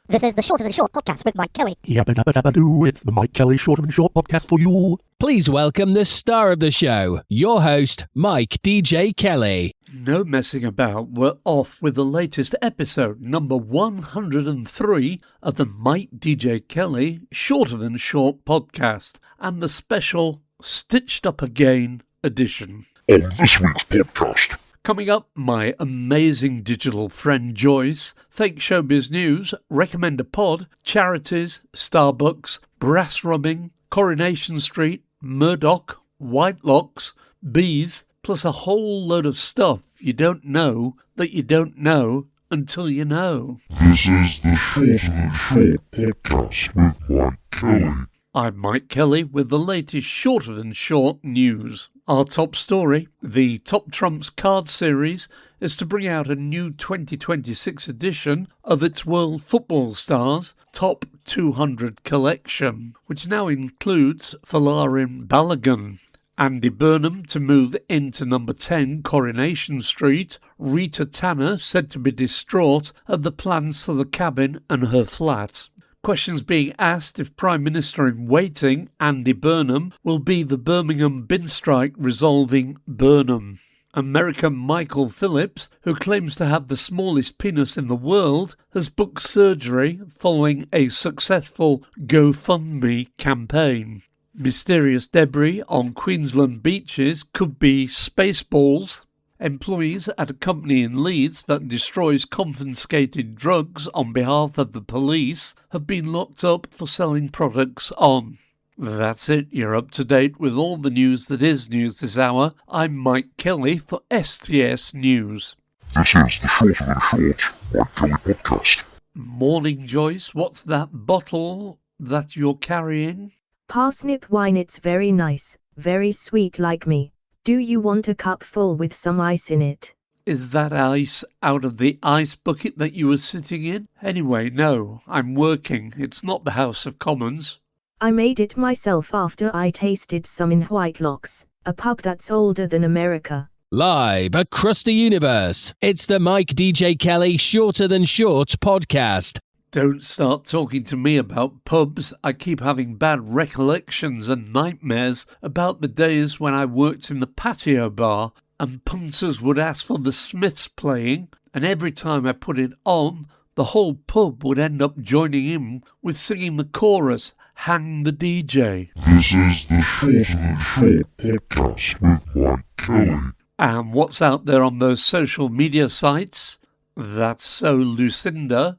This is the Shorter Than Short podcast with Mikedjkelly. Yabba dabba dabba doo, it's the Mikedjkelly Shorter Than Short podcast for you. Please welcome the star of the show, your host, Mikedjkelly. No messing about, we're off with the latest episode, number 103 of the Mikedjkelly Shorter Than Short podcast, and the special Stitched Up Again edition. On this week's podcast. Coming up, my amazing digital friend Joyce, fake showbiz news, recommend a pod, charities, Starbucks, brass rubbing, Coronation Street, Murdock, Whitelocks, bees, plus a whole load of stuff you don't know that you don't know until you know. This is the Shorter Than Short podcast with Mikedjkelly. I'm Mikedjkelly with the latest Shorter Than Short news. Our top story, the Top Trumps card series, is to bring out a new 2026 edition of its World Football Stars Top 200 collection, which now includes Folarin Balogun, Andy Burnham to move into number 10 Coronation Street, Rita Tanner said to be distraught at the plans for the cabin and her flat. Questions being asked if Prime Minister in waiting, Andy Burnham, will be the Birmingham bin strike resolving Burnham. American Michael Phillips, who claims to have the smallest penis in the world, has booked surgery following a successful GoFundMe campaign. Mysterious debris on Queensland beaches could be Spaceballs. Employees at a company in Leeds that destroys confiscated drugs on behalf of the police have been locked up for selling products on. That's it, you're up to date with all the news that is news this hour. I'm Mikedjkelly for STS News. This is the Shorter Than Short Mikedjkelly podcast. Morning, Joyce. What's that bottle that you're carrying? Parsnip wine. It's very nice, very sweet like me. Do you want a cup full with some ice in it? Is that ice out of the ice bucket that you were sitting in? Anyway, no, I'm working. It's not the House of Commons. I made it myself after I tasted some in Whitelocks, a pub that's older than America. Live across the universe, it's the Mikedjkelly Shorter Than Short podcast. Don't start talking to me about pubs. I keep having bad recollections and nightmares about the days when I worked in the patio bar and punters would ask for the Smiths playing, and every time I put it on, the whole pub would end up joining in with singing the chorus, "Hang the DJ." This is the Shorter Than Short podcast with Mikedjkelly. And what's out there on those social media sites? That's so Lucinda.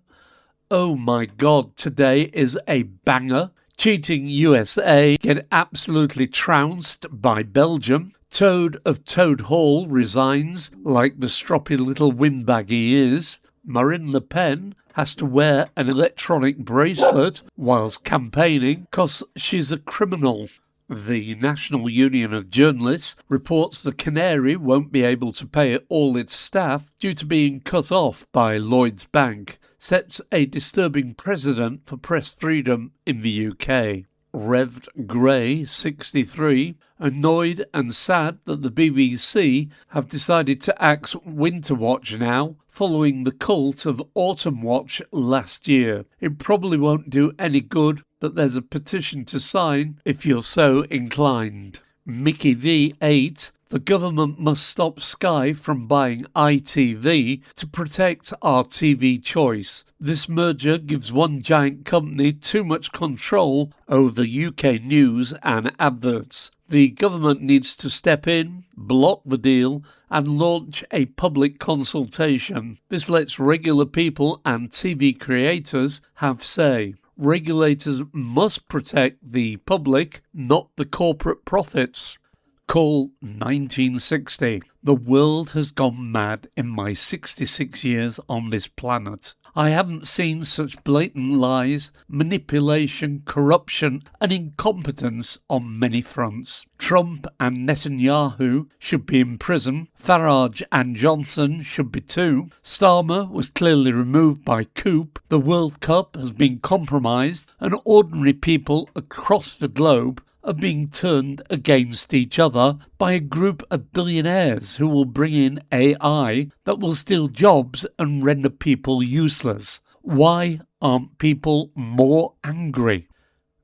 Oh my God, today is a banger. Cheating USA get absolutely trounced by Belgium. Toad of Toad Hall resigns like the stroppy little windbag he is. Marine Le Pen has to wear an electronic bracelet whilst campaigning because she's a criminal. The National Union of Journalists reports the Canary won't be able to pay all its staff due to being cut off by Lloyds Bank, sets a disturbing precedent for press freedom in the UK. Revd Gray, 63, annoyed and sad that the BBC have decided to axe Winter Watch now, following the cult of Autumn Watch last year. It probably won't do any good, but there's a petition to sign if you're so inclined. Mickey V8, the government must stop Sky from buying ITV to protect our TV choice. This merger gives one giant company too much control over UK news and adverts. The government needs to step in, block the deal, and launch a public consultation. This lets regular people and TV creators have say. Regulators must protect the public, not the corporate profits. Call 1960. The world has gone mad in my 66 years on this planet. I haven't seen such blatant lies, manipulation, corruption and incompetence on many fronts. Trump and Netanyahu should be in prison. Farage and Johnson should be too. Starmer was clearly removed by coup. The World Cup has been compromised and ordinary people across the globe are being turned against each other by a group of billionaires who will bring in AI that will steal jobs and render people useless. Why aren't people more angry?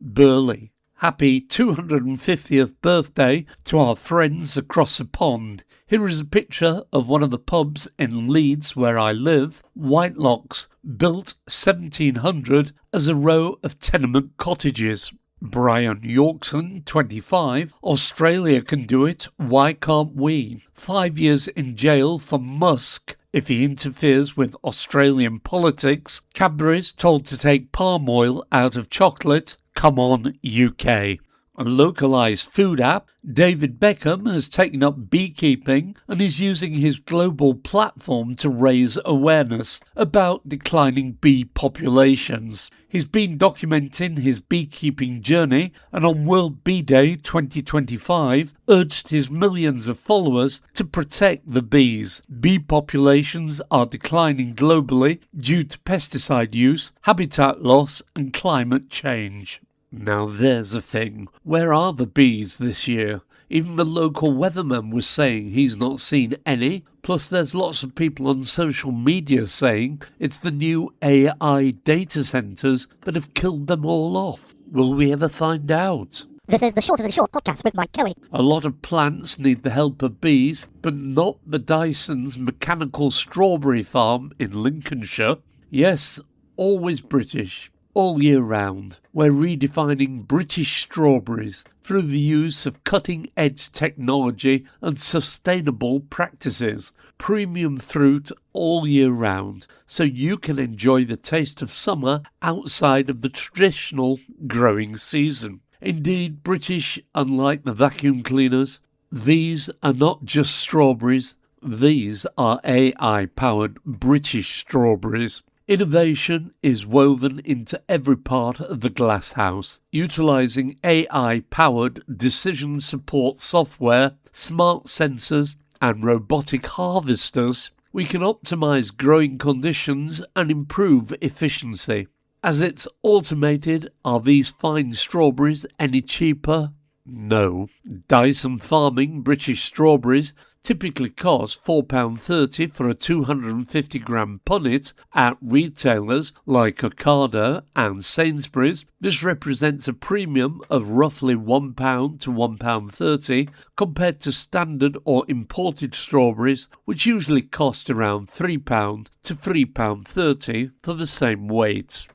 Burley. Happy 250th birthday to our friends across the pond. Here is a picture of one of the pubs in Leeds where I live, Whitelocks, built 1700 as a row of tenement cottages. Brian Yorkson, 25, Australia can do it, why can't we? 5 years in jail for Musk if he interferes with Australian politics. Cadbury's told to take palm oil out of chocolate. Come on, UK. A localised food app, David Beckham has taken up beekeeping and is using his global platform to raise awareness about declining bee populations. He's been documenting his beekeeping journey and on World Bee Day 2025 urged his millions of followers to protect the bees. Bee populations are declining globally due to pesticide use, habitat loss and climate change. Now there's a thing. Where are the bees this year? Even the local weatherman was saying he's not seen any. Plus there's lots of people on social media saying it's the new AI data centres that have killed them all off. Will we ever find out? This is the Shorter Than Short podcast with Mike Kelly. A lot of plants need the help of bees, but not the Dyson's mechanical strawberry farm in Lincolnshire. Yes, always British. All year round, we're redefining British strawberries through the use of cutting-edge technology and sustainable practices. Premium fruit all year round, so you can enjoy the taste of summer outside of the traditional growing season. Indeed, British, unlike the vacuum cleaners, these are not just strawberries, these are AI-powered British strawberries. Innovation is woven into every part of the glass house, utilising AI-powered decision support software, smart sensors and robotic harvesters. We can optimise growing conditions and improve efficiency. As it's automated, are these fine strawberries any cheaper? No. Dyson Farming British strawberries typically cost £4.30 for a 250-gram punnet at retailers like Ocado and Sainsbury's. This represents a premium of roughly £1 to £1.30 compared to standard or imported strawberries, which usually cost around £3 to £3.30 for the same weight.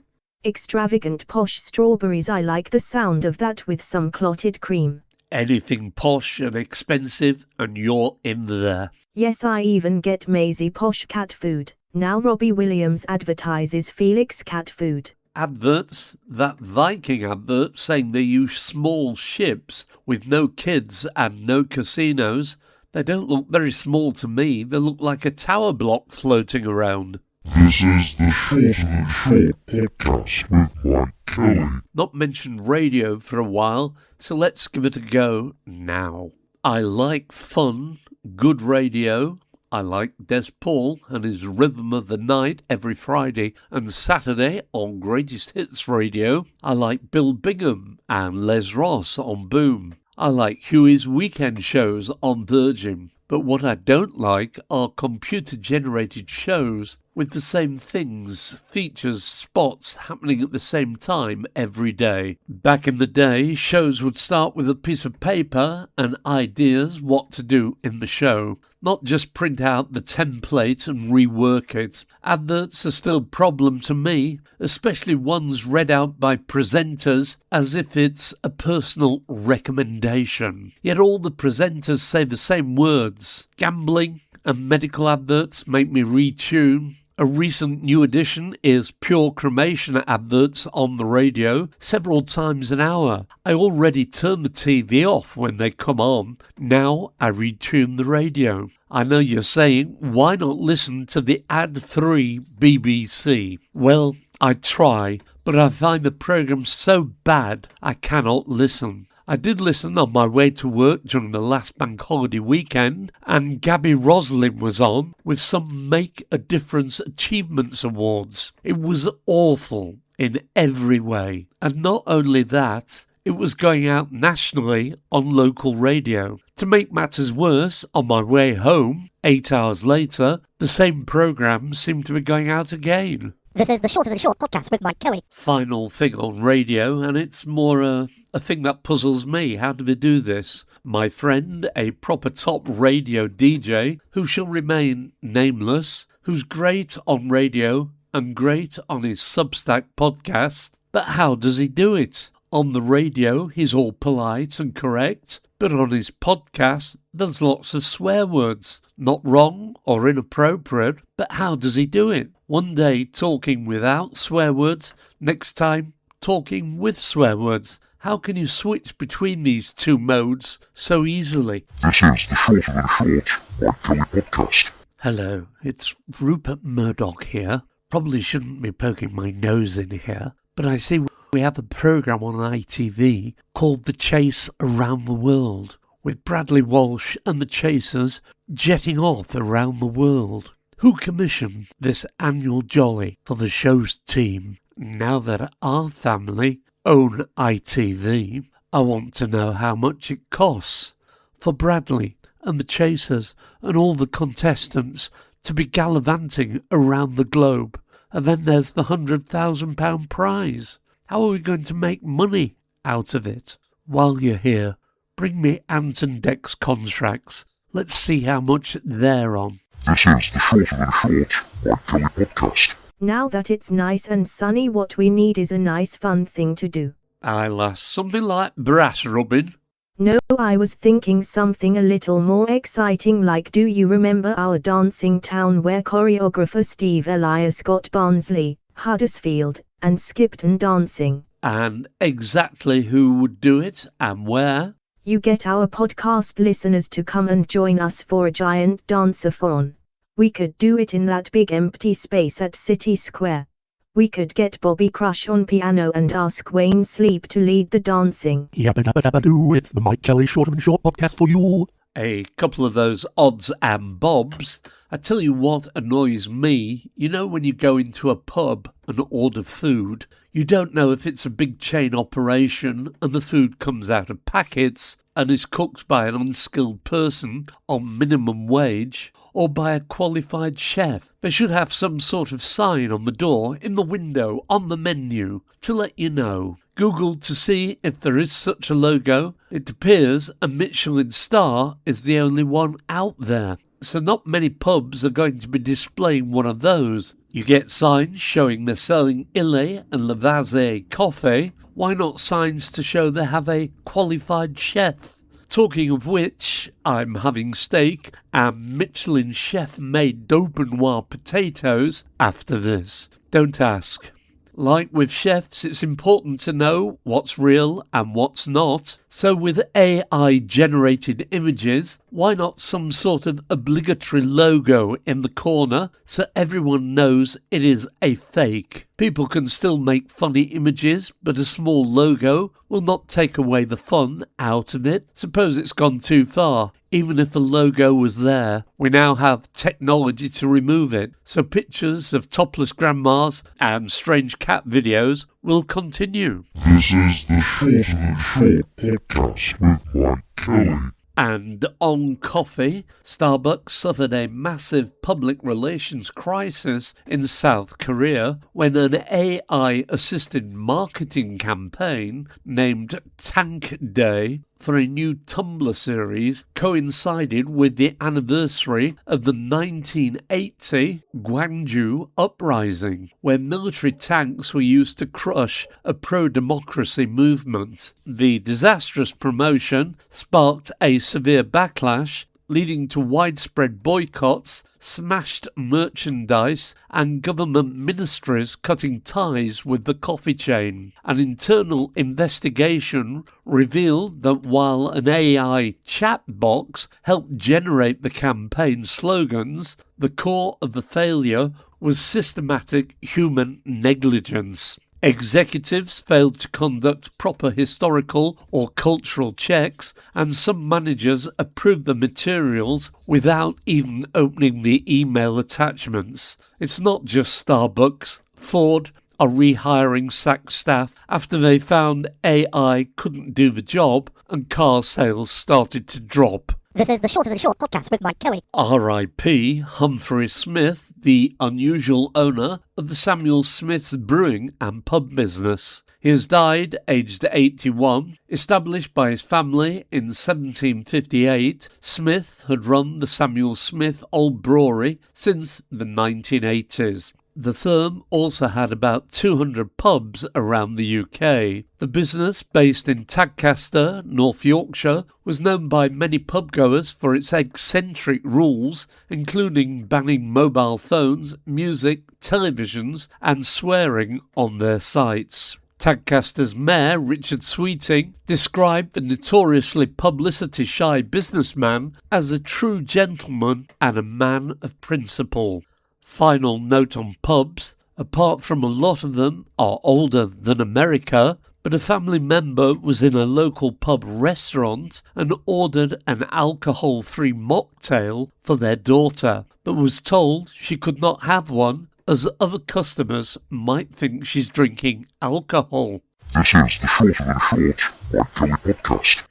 Extravagant posh strawberries, I like the sound of that with some clotted cream. Anything posh and expensive and you're in there. Yes, I even get Maisie posh cat food. Now Robbie Williams advertises Felix cat food. Adverts, that Viking advert saying they use small ships with no kids and no casinos. They don't look very small to me, they look like a tower block floating around. This is the Shorter Than Short podcast with Mike Kelly. Not mentioned radio for a while, so let's give it a go now. I like fun, good radio. I like Des Paul and his Rhythm of the Night every Friday and Saturday on Greatest Hits Radio. I like Bill Bingham and Les Ross on Boom. I like Huey's weekend shows on Virgin. But what I don't like are computer-generated shows with the same things, features, spots happening at the same time every day. Back in the day, shows would start with a piece of paper and ideas what to do in the show, not just print out the template and rework it. Adverts are still a problem to me, especially ones read out by presenters as if it's a personal recommendation. Yet all the presenters say the same words. Gambling and medical adverts make me retune. A recent new addition is pure cremation adverts on the radio several times an hour. I already turn the TV off when they come on. Now I retune the radio. I know you're saying, why not listen to the ad-free BBC? Well, I try, but I find the programme so bad I cannot listen. I did listen on my way to work during the last bank holiday weekend, and Gabby Roslin was on with some Make a Difference Achievements Awards. It was awful in every way. And not only that, it was going out nationally on local radio. To make matters worse, on my way home, 8 hours later, the same programme seemed to be going out again. This is the Shorter Than Short podcast with Mike Kelly. Final thing on radio, and it's more a thing that puzzles me. How do they do this? My friend, a proper top radio DJ, who shall remain nameless, who's great on radio and great on his Substack podcast. But how does he do it? On the radio, he's all polite and correct, but on his podcast, there's lots of swear words. Not wrong or inappropriate, but how does he do it? One day talking without swear words, next time talking with swear words. How can you switch between these two modes so easily? This is the Shorter Than Short Whitelocks podcast. Hello, it's Rupert Murdock here. Probably shouldn't be poking my nose in here, but I see we have a programme on ITV called The Chase Around the World, with Bradley Walsh and the Chasers jetting off around the world. Who commissioned this annual jolly for the show's team? Now that our family own ITV, I want to know how much it costs for Bradley and the Chasers and all the contestants to be gallivanting around the globe. And then there's the £100,000 prize. How are we going to make money out of it? While you're here, bring me Ant and Dec's contracts. Let's see how much they're on. This is the Shorter Than Short Whitelocks podcast. Now that it's nice and sunny, what we need is a nice fun thing to do. Aye, lass, something like brass rubbing. No, I was thinking something a little more exciting, like, do you remember our dancing town where choreographer Steve Elias got Barnsley, Huddersfield, and Skipton dancing? And exactly who would do it and where? You get our podcast listeners to come and join us for a giant dance-a-thon. We could do it in that big empty space at City Square. We could get Bobby Crush on piano and ask Wayne Sleep to lead the dancing. Yabba dabba dabba doo, it's the Mike Kelly Shorter Than Short podcast for you. A couple of those odds and bobs. I tell you what annoys me. You know when you go into a pub and order food, you don't know if it's a big chain operation and the food comes out of packets and is cooked by an unskilled person on minimum wage or by a qualified chef. They should have some sort of sign on the door, in the window, on the menu, to let you know. Google to see if there is such a logo. It appears a Michelin star is the only one out there. So not many pubs are going to be displaying one of those. You get signs showing they're selling Ile and Lavazze coffee. Why not signs to show they have a qualified chef? Talking of which, I'm having steak and Michelin chef-made Dauphinoise potatoes after this. Don't ask. Like with chefs, it's important to know what's real and what's not. So with AI-generated images, why not some sort of obligatory logo in the corner so everyone knows it is a fake? People can still make funny images, but a small logo will not take away the fun out of it. Suppose it's gone too far. Even if the logo was there, we now have technology to remove it, so pictures of topless grandmas and strange cat videos will continue. This is the Shorter Than Short podcast with Mike Kelly. And on coffee, Starbucks suffered a massive public relations crisis in South Korea when an AI-assisted marketing campaign named Tank Day for a new Tumblr series coincided with the anniversary of the 1980 Gwangju uprising, where military tanks were used to crush a pro-democracy movement. The disastrous promotion sparked a severe backlash, leading to widespread boycotts, smashed merchandise, and government ministries cutting ties with the coffee chain. An internal investigation revealed that while an AI chat box helped generate the campaign slogans, the core of the failure was systematic human negligence. Executives failed to conduct proper historical or cultural checks, and some managers approved the materials without even opening the email attachments. It's not just Starbucks. Ford are rehiring sacked staff after they found AI couldn't do the job and car sales started to drop. This is the Shorter Than Short podcast with Mike Kelly. R.I.P. Humphrey Smith, the unusual owner of the Samuel Smith's brewing and pub business. He has died aged 81. Established by his family in 1758, Smith had run the Samuel Smith Old Brewery since the 1980s. The firm also had about 200 pubs around the UK. The business, based in Tadcaster, North Yorkshire, was known by many pubgoers for its eccentric rules, including banning mobile phones, music, televisions, and swearing on their sites. Tadcaster's mayor, Richard Sweeting, described the notoriously publicity-shy businessman as a true gentleman and a man of principle. Final note on pubs: apart from a lot of them are older than America, but a family member was in a local pub restaurant and ordered an alcohol-free mocktail for their daughter, but was told she could not have one as other customers might think she's drinking alcohol. This is the Shorter Than Short Mike Kelly podcast.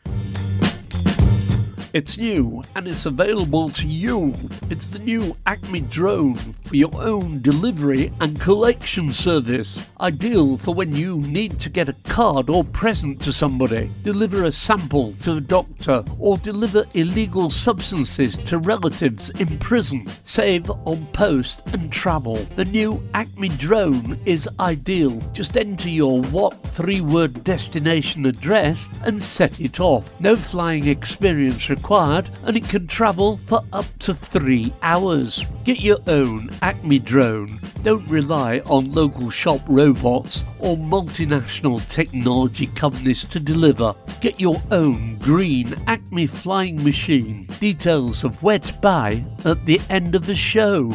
It's new and it's available to you. It's the new Acme drone for your own delivery and collection service. Ideal for when you need to get a card or present to somebody, deliver a sample to a doctor, or deliver illegal substances to relatives in prison. Save on post and travel. The new Acme drone is ideal. Just enter your what 3-word destination address and set it off. No flying experience required, and it can travel for up to 3 hours. Get your own Acme drone. Don't rely on local shop robots or multinational technology companies to deliver. Get your own green Acme flying machine. Details of where to buy at the end of the show.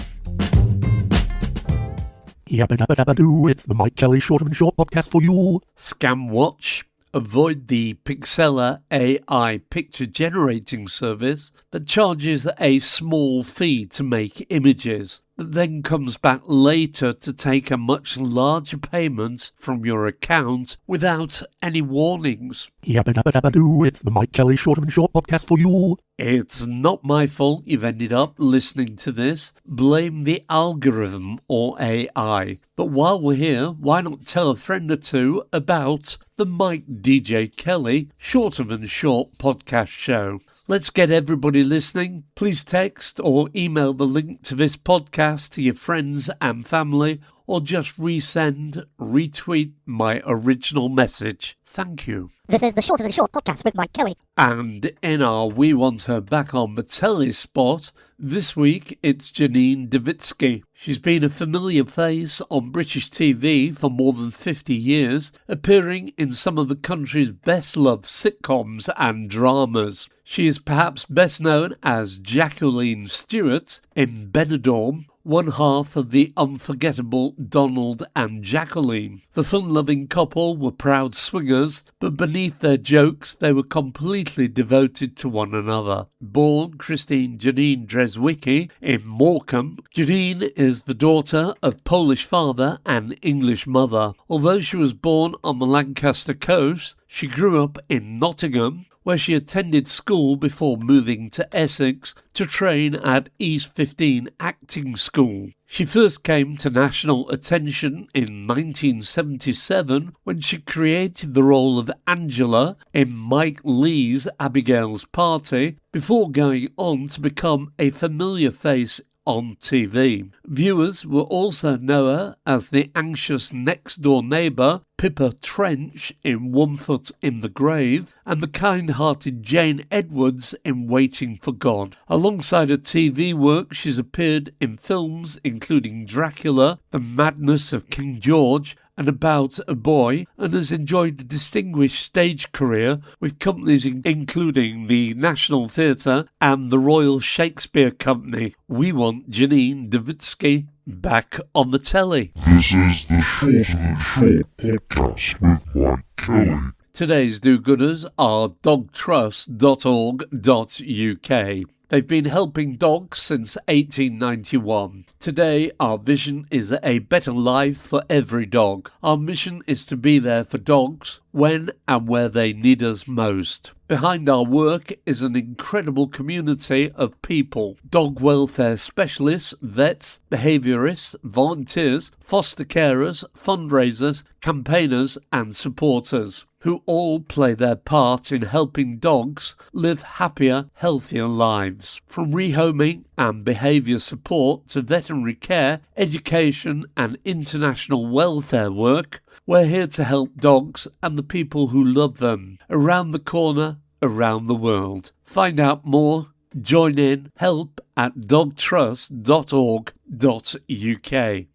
Yabba dabba dabba doo, it's the Mike Kelly Shorter Than Short podcast for you. Scam watch. Avoid the Pixela AI picture generating service that charges a small fee to make images, but then comes back later to take a much larger payment from your account without any warnings. Yabba dabba dabba doo, it's the Mike Kelly Shorter Than Short podcast for you. It's not my fault you've ended up listening to this. Blame the algorithm or AI. But while we're here, why not tell a friend or two about the Mikedjkelly Shorter Than Short podcast show? Let's get everybody listening. Please text or email the link to this podcast to your friends and family, or just retweet my original message. Thank you. This is the Shorter Than Short podcast with Mike Kelly. And in our We Want Her Back on the Telly spot, this week it's Janine Davitsky. She's been a familiar face on British TV for more than 50 years, appearing in some of the country's best-loved sitcoms and dramas. She is perhaps best known as Jacqueline Stewart in Benidorm, one half of the unforgettable Donald and Jacqueline. The fun-loving couple were proud swingers, but beneath their jokes they were completely devoted to one another. Born Christine Janine Dreswicki in Morecambe, Janine is the daughter of Polish father and English mother. Although she was born on the Lancaster coast, she grew up in Nottingham, where she attended school before moving to Essex to train at East 15 Acting School. She first came to national attention in 1977 when she created the role of Angela in Mike Leigh's Abigail's Party, before going on to become a familiar face on TV. Viewers will also know her as the anxious next-door neighbour Pippa Trench in One Foot in the Grave, and the kind-hearted Jane Edwards in Waiting for God. Alongside her TV work, she's appeared in films including Dracula, The Madness of King George, and About a Boy, and has enjoyed a distinguished stage career with companies including the National Theatre and the Royal Shakespeare Company. We want Janine Davitsky back on the telly. This is the Shorter Than Short podcast with Mike Kelly. Today's do-gooders are dogtrust.org.uk. They've been helping dogs since 1891. Today, our vision is a better life for every dog. Our mission is to be there for dogs when and where they need us most. Behind our work is an incredible community of people: dog welfare specialists, vets, behaviourists, volunteers, foster carers, fundraisers, campaigners and supporters, who all play their part in helping dogs live happier, healthier lives. From rehoming and behaviour support to veterinary care, education and international welfare work, we're here to help dogs and the people who love them, around the corner, around the world. Find out more, join in, help at dogtrust.org.uk.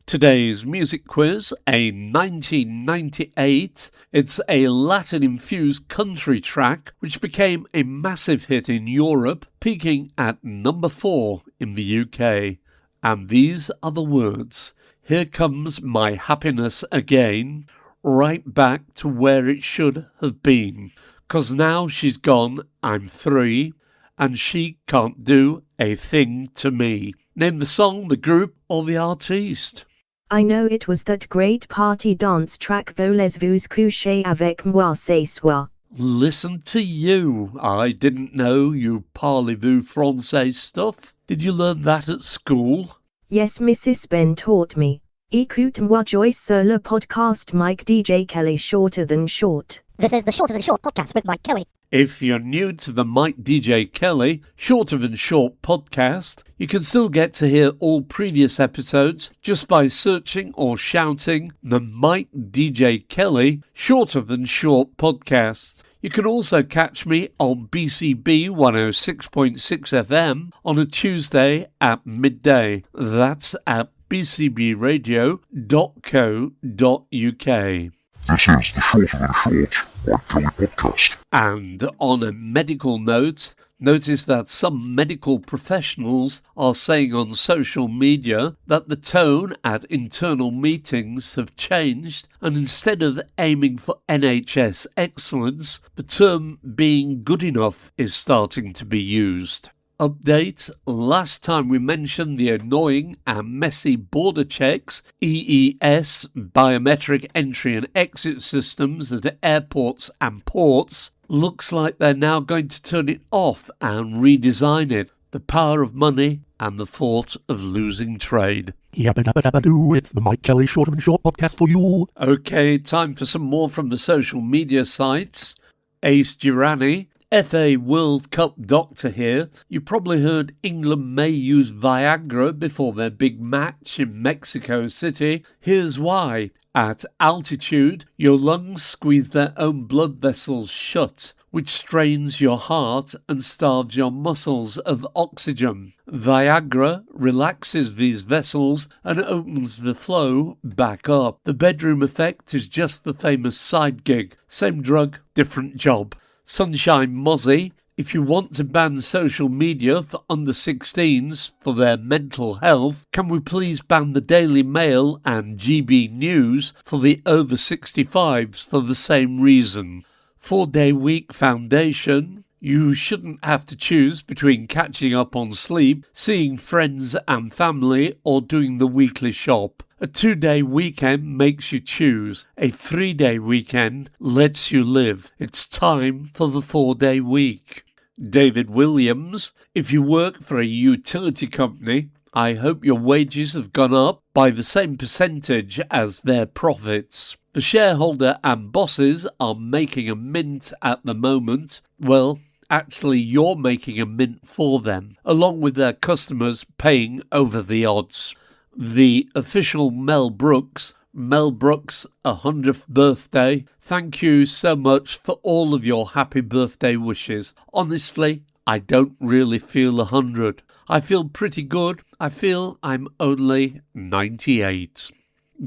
Today's music quiz, a 1998. It's a Latin-infused country track which became a massive hit in Europe, peaking at number 4 in the UK. And these are the words: "Here comes my happiness again, right back to where it should have been. 'Cause now she's gone, I'm free, and she can't do a thing to me." Name the song, the group, or the artiste. I know it was that great party dance track Voulez-vous coucher avec moi ce soir. Listen to you. I didn't know you parlez-vous français stuff. Did you learn that at school? Yes, Mrs. Ben taught me. Écoute-moi Joyce sur le podcast Mikedjkelly Shorter Than Short. This is the Shorter Than Short podcast with Mike Kelly. If you're new to the Mikedjkelly Shorter Than Short podcast, you can still get to hear all previous episodes just by searching or shouting the Mikedjkelly Shorter Than Short podcast. You can also catch me on BCB 106.6 FM on a Tuesday at midday. That's at bcbradio.co.uk. This is the Shorter Than Short Mike Kelly podcast. And on a medical note, notice that some medical professionals are saying on social media that the tone at internal meetings have changed, and instead of aiming for NHS excellence, the term being good enough is starting to be used. Update: last time we mentioned the annoying and messy border checks, EES, biometric entry and exit systems at airports and ports. Looks like they're now going to turn it off and redesign it. The power of money and the thought of losing trade. Yabba dabba dabba doo, it's the Mike Kelly Shorter Than Short podcast for you. Okay, time for some more from the social media sites. Ace Girani, FA World Cup doctor here. You probably heard England may use Viagra before their big match in Mexico City. Here's why. At altitude, your lungs squeeze their own blood vessels shut, which strains your heart and starves your muscles of oxygen. Viagra relaxes these vessels and opens the flow back up. The bedroom effect is just the famous side gig. Same drug, different job. Sunshine Mozzie, if you want to ban social media for under 16s for their mental health, can we please ban the Daily Mail and GB News for the over 65s for the same reason? 4-Day Week Foundation, you shouldn't have to choose between catching up on sleep, seeing friends and family, or doing the weekly shop. A 2-day weekend makes you choose. A 3-day weekend lets you live. It's time for the 4-day week. David Williams, if you work for a utility company, I hope your wages have gone up by the same percentage as their profits. The shareholder and bosses are making a mint at the moment. Well, actually you're making a mint for them, along with their customers paying over the odds. The official Mel Brooks, 100th birthday. Thank you so much for all of your happy birthday wishes. Honestly, I don't really feel 100. I feel pretty good. I feel I'm only 98.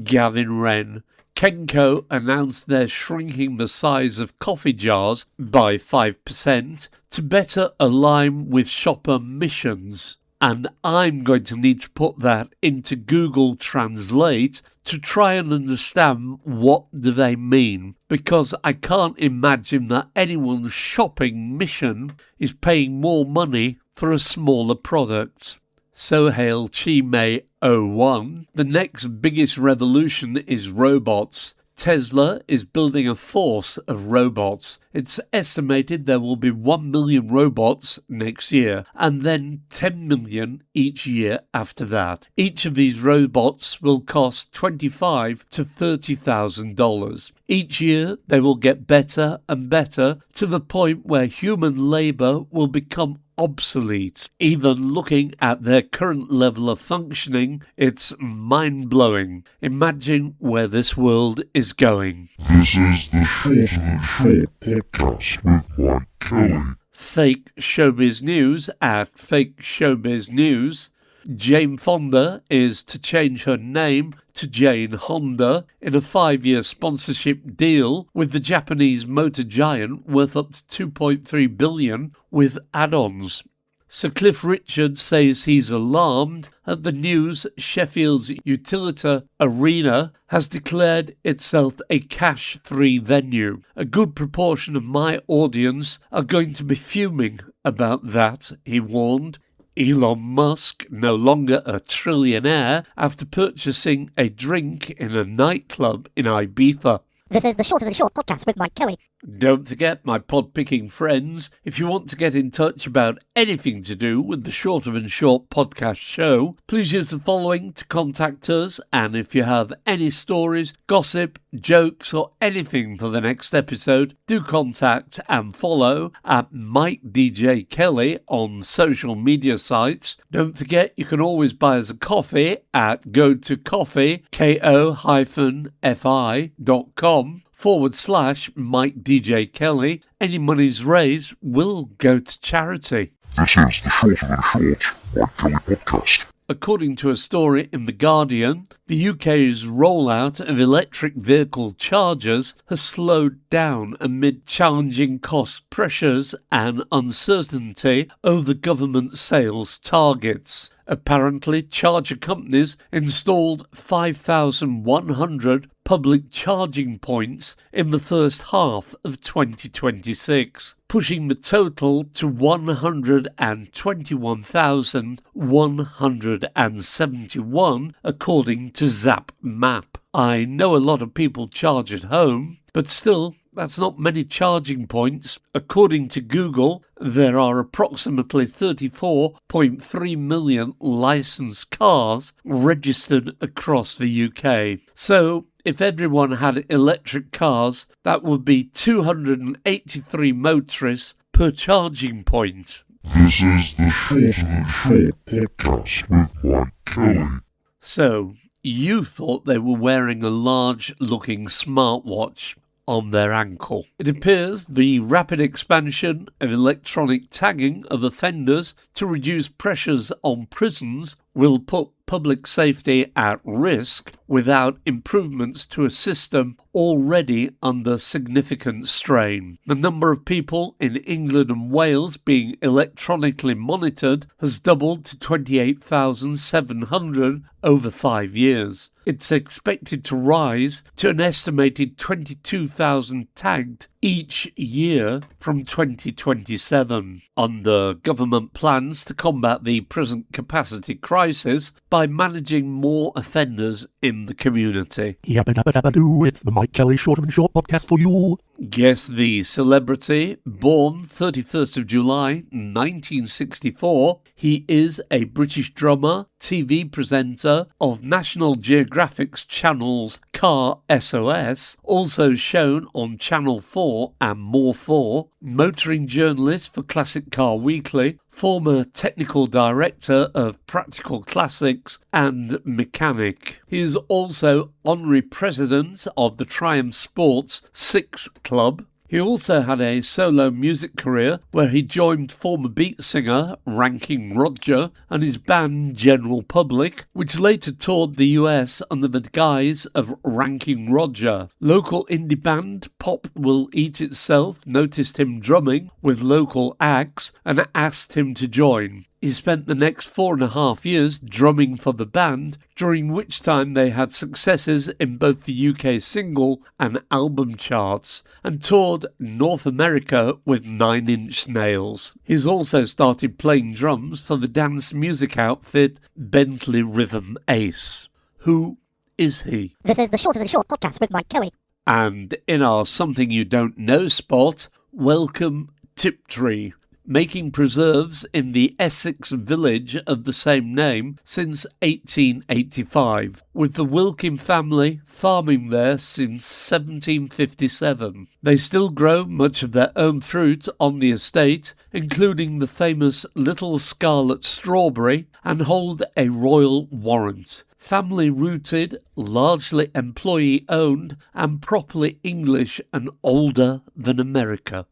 Gavin Wren. Kenco announced they're shrinking the size of coffee jars by 5% to better align with shopper missions. And I'm going to need to put that into Google Translate to try and understand what do they mean, because I can't imagine that anyone's shopping mission is paying more money for a smaller product. Sohail Chime 01, the next biggest revolution is robots. Tesla is building a force of robots. It's estimated there will be 1 million robots next year, and then 10 million each year after that. Each of these robots will cost $25,000 to $30,000. Each year they will get better and better to the point where human labour will become obsolete. Even looking at their current level of functioning, it's mind-blowing. Imagine where this world is going. This is the Shorter Than Short podcast with Mikedjkelly. Fake Showbiz News at Fake Showbiz News. Jane Fonda is to change her name to Jane Honda in a 5-year sponsorship deal with the Japanese motor giant worth up to $2.3 billion with add-ons. Sir Cliff Richard says he's alarmed at the news Sheffield's Utilita Arena has declared itself a cash-free venue. A good proportion of my audience are going to be fuming about that, he warned. Elon Musk, no longer a trillionaire after purchasing a drink in a nightclub in Ibiza. This is the Shorter Than Short podcast with Mikedjkelly. Don't forget, my pod-picking friends, if you want to get in touch about anything to do with the Shorter Than Short podcast show, please use the following to contact us, and if you have any stories, gossip, jokes or anything for the next episode, do contact and follow at Mikedjkelly on social media sites. Don't forget, you can always buy us a coffee at go-to-coffee.com/Mike DJ Kelly. Any monies raised will go to charity. This is the Shorter Than Short Mikedjkelly podcast. According to a story in The Guardian, the UK's rollout of electric vehicle chargers has slowed down amid challenging cost pressures and uncertainty over government sales targets. Apparently, charger companies installed 5,100 public charging points in the first half of 2026, pushing the total to 121,171 according to Zap Map. I know a lot of people charge at home, but still, that's not many charging points. According to Google, there are approximately 34.3 million licensed cars registered across the UK. So, if everyone had electric cars, that would be 283 motorists per charging point. This is the Shorter Than Short podcast with Mikedjkelly. So, you thought they were wearing a large-looking smartwatch on their ankle. It appears the rapid expansion of electronic tagging of offenders to reduce pressures on prisons will put public safety at risk without improvements to a system already under significant strain. The number of people in England and Wales being electronically monitored has doubled to 28,700 over 5 years. It's expected to rise to an estimated 22,000 tagged each year from 2027, under government plans to combat the present capacity crisis by managing more offenders in the community. Yabba dabba dabba doo, it's the Mikedjkelly Shorter Than Short podcast for you. Guess the celebrity, born 31st of July 1964. He is a British drummer, TV presenter of National Geographic's channels Car SOS, also shown on Channel 4 and More 4, motoring journalist for Classic Car Weekly, former technical director of Practical Classics and mechanic. He is also honorary president of the Triumph Sports 6 Club. He also had a solo music career where he joined former beat singer Ranking Roger and his band General Public, which later toured the US under the guise of Ranking Roger. Local indie band Pop Will Eat Itself noticed him drumming with local acts and asked him to join. He spent the next 4.5 years drumming for the band, during which time they had successes in both the UK single and album charts, and toured North America with 9 Inch Nails. He's also started playing drums for the dance music outfit Bentley Rhythm Ace. Who is he? This is the Shorter Than Short podcast with Mikedjkelly. And in our Something You Don't Know spot, welcome Tiptree, making preserves in the Essex village of the same name since 1885, with the Wilkin family farming there since 1757. They still grow much of their own fruit on the estate, including the famous Little Scarlet Strawberry, and hold a royal warrant. Family rooted, largely employee owned, and properly English and older than America.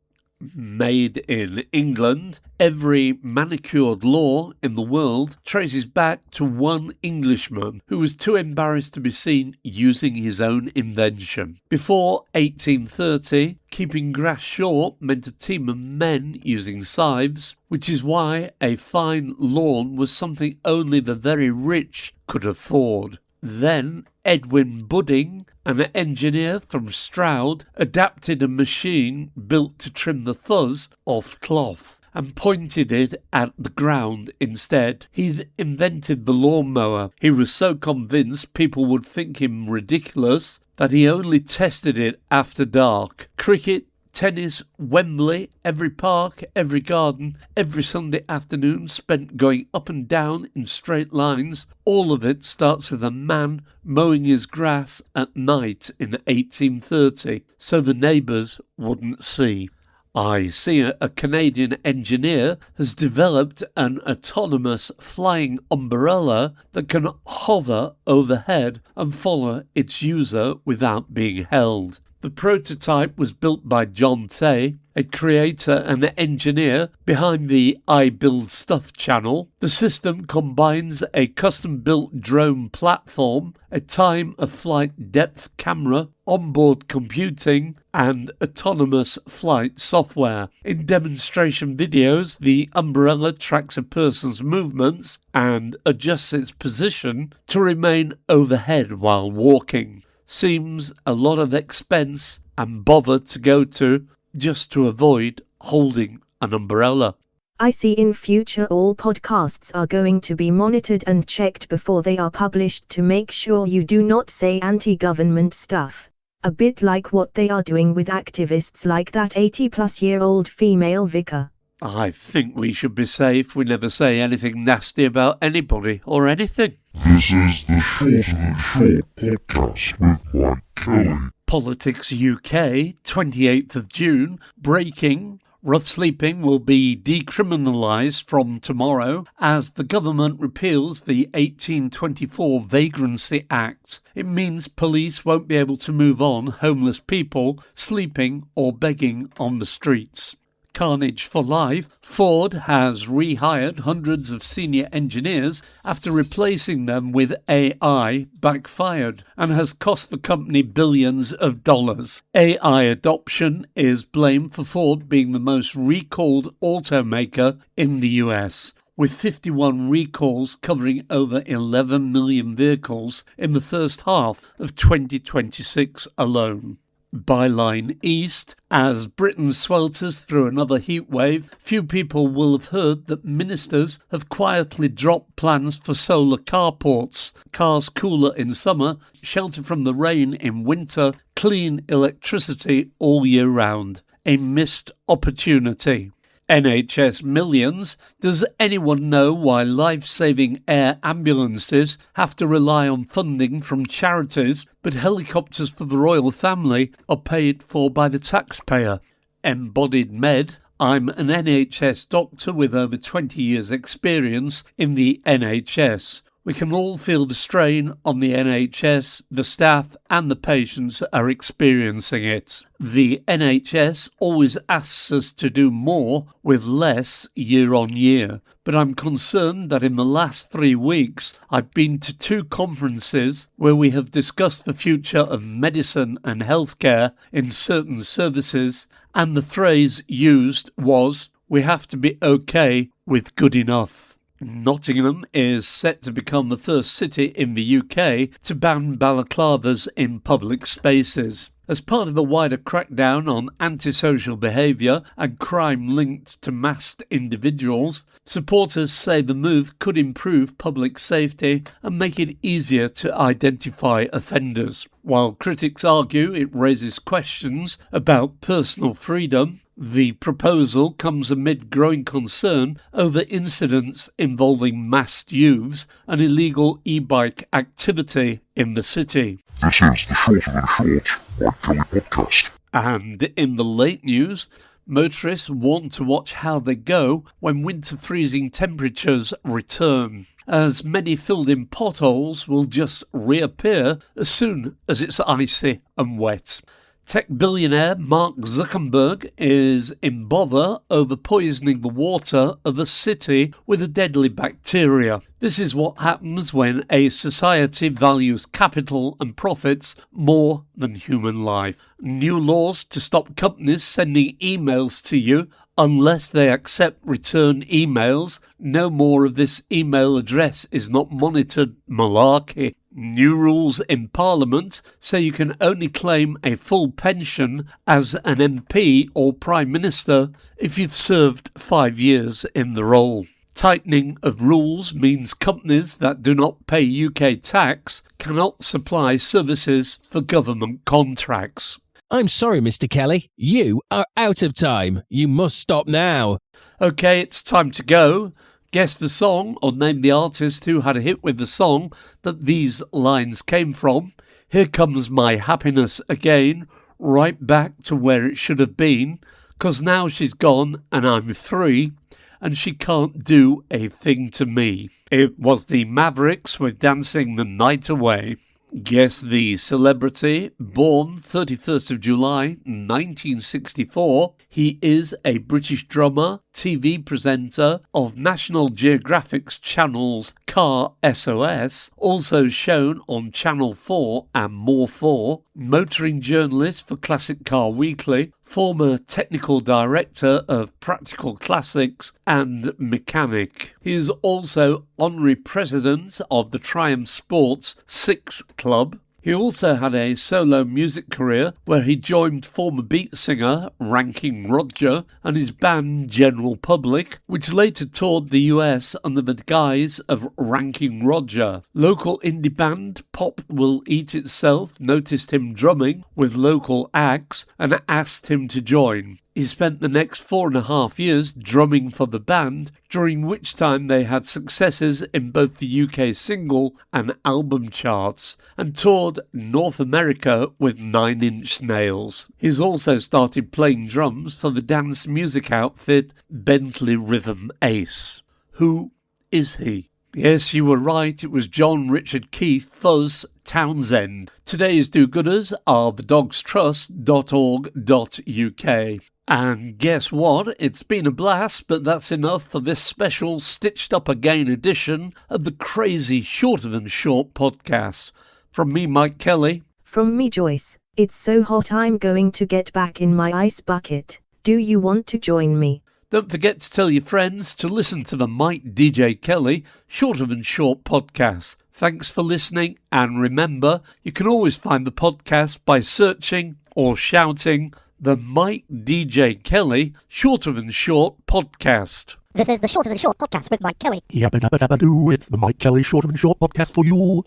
Made in England, every manicured law in the world traces back to one Englishman who was too embarrassed to be seen using his own invention. Before 1830, keeping grass short meant a team of men using scythes, which is why a fine lawn was something only the very rich could afford. Then Edwin Budding, an engineer from Stroud, adapted a machine built to trim the fuzz off cloth and pointed it at the ground instead. He'd invented the lawnmower. He was so convinced people would think him ridiculous that he only tested it after dark. Cricket, tennis, Wembley, every park, every garden, every Sunday afternoon spent going up and down in straight lines. All of it starts with a man mowing his grass at night in 1830, so the neighbours wouldn't see. I see a Canadian engineer has developed an autonomous flying umbrella that can hover overhead and follow its user without being held. The prototype was built by John Tay, a creator and engineer behind the I Build Stuff channel. The system combines a custom-built drone platform, a time-of-flight depth camera, onboard computing, and autonomous flight software. In demonstration videos, the umbrella tracks a person's movements and adjusts its position to remain overhead while walking. Seems a lot of expense and bother to go to just to avoid holding an umbrella. I see in future all podcasts are going to be monitored and checked before they are published to make sure you do not say anti-government stuff. A bit like what they are doing with activists like that 80-plus-year-old female vicar. I think we should be safe. We never say anything nasty about anybody or anything. This is the Shorter Than Short podcast with Mikedjkelly. Politics UK, 28th of June, breaking. Rough sleeping will be decriminalised from tomorrow as the government repeals the 1824 Vagrancy Act. It means police won't be able to move on homeless people sleeping or begging on the streets. Carnage for life. Ford has rehired hundreds of senior engineers after replacing them with AI backfired and has cost the company billions of dollars. AI adoption is blamed for Ford being the most recalled automaker in the US, with 51 recalls covering over 11 million vehicles in the first half of 2026 alone. Byline East. As Britain swelters through another heatwave, few people will have heard that ministers have quietly dropped plans for solar carports, cars cooler in summer, shelter from the rain in winter, clean electricity all year round. A missed opportunity. NHS millions. Does anyone know why life-saving air ambulances have to rely on funding from charities, but helicopters for the royal family are paid for by the taxpayer? Embodied Med. I'm an NHS doctor with over 20 years' experience in the NHS. We can all feel the strain on the NHS, the staff and the patients are experiencing it. The NHS always asks us to do more with less year on year, but I'm concerned that in the last 3 weeks I've been to 2 conferences where we have discussed the future of medicine and healthcare in certain services, and the phrase used was, "We have to be okay with good enough." Nottingham is set to become the first city in the UK to ban balaclavas in public spaces. As part of the wider crackdown on antisocial behaviour and crime linked to masked individuals, supporters say the move could improve public safety and make it easier to identify offenders. While critics argue it raises questions about personal freedom, the proposal comes amid growing concern over incidents involving masked youths and illegal e-bike activity in the city. This is the Shorter Than Short Mikedjkelly podcast. And in the late news, motorists want to watch how they go when winter freezing temperatures return, as many filled-in potholes will just reappear as soon as it's icy and wet. Tech billionaire Mark Zuckerberg is in bother over poisoning the water of a city with a deadly bacteria. This is what happens when a society values capital and profits more than human life. New laws to stop companies sending emails to you unless they accept return emails. No more of this email address is not monitored malarkey. New rules in Parliament say you can only claim a full pension as an MP or Prime Minister if you've served 5 years in the role. Tightening of rules means companies that do not pay UK tax cannot supply services for government contracts. I'm sorry, Mr. Kelly. You are out of time. You must stop now. OK, it's time to go. Guess the song or name the artist who had a hit with the song that these lines came from. Here comes my happiness again, right back to where it should have been, 'cause now she's gone and I'm free, and she can't do a thing to me. It was the Mavericks with Dancing the Night Away. Guess the celebrity, born 31st of July 1964. He is a British drummer, TV presenter of National Geographic's channels Car SOS, also shown on Channel 4 and More 4, motoring journalist for Classic Car Weekly, former technical director of Practical Classics and mechanic. He is also honorary president of the Triumph Sports 6 Club. He also had a solo music career where he joined former beat singer Ranking Roger and his band General Public, which later toured the US under the guise of Ranking Roger. Local indie band Pop Will Eat Itself noticed him drumming with local acts and asked him to join. He spent the next 4.5 years drumming for the band, during which time they had successes in both the UK single and album charts, and toured North America with 9 Inch Nails. He's also started playing drums for the dance music outfit Bentley Rhythm Ace. Who is he? Yes, you were right, it was John Richard Keith Fuzz Townsend. Today's do-gooders are thedogstrust.org.uk. And guess what? It's been a blast, but that's enough for this special Stitched Up Again edition of the crazy Shorter Than Short podcast. From me, Mike Kelly. From me, Joyce. It's so hot I'm going to get back in my ice bucket. Do you want to join me? Don't forget to tell your friends to listen to the Mikedjkelly Shorter Than Short podcast. Thanks for listening, and remember, you can always find the podcast by searching or shouting the Mikedjkelly Shorter Than Short podcast. This is the Shorter Than Short podcast with Mike Kelly. Yabba dabba dabba doo, it's the Mikedjkelly Shorter Than Short podcast for you.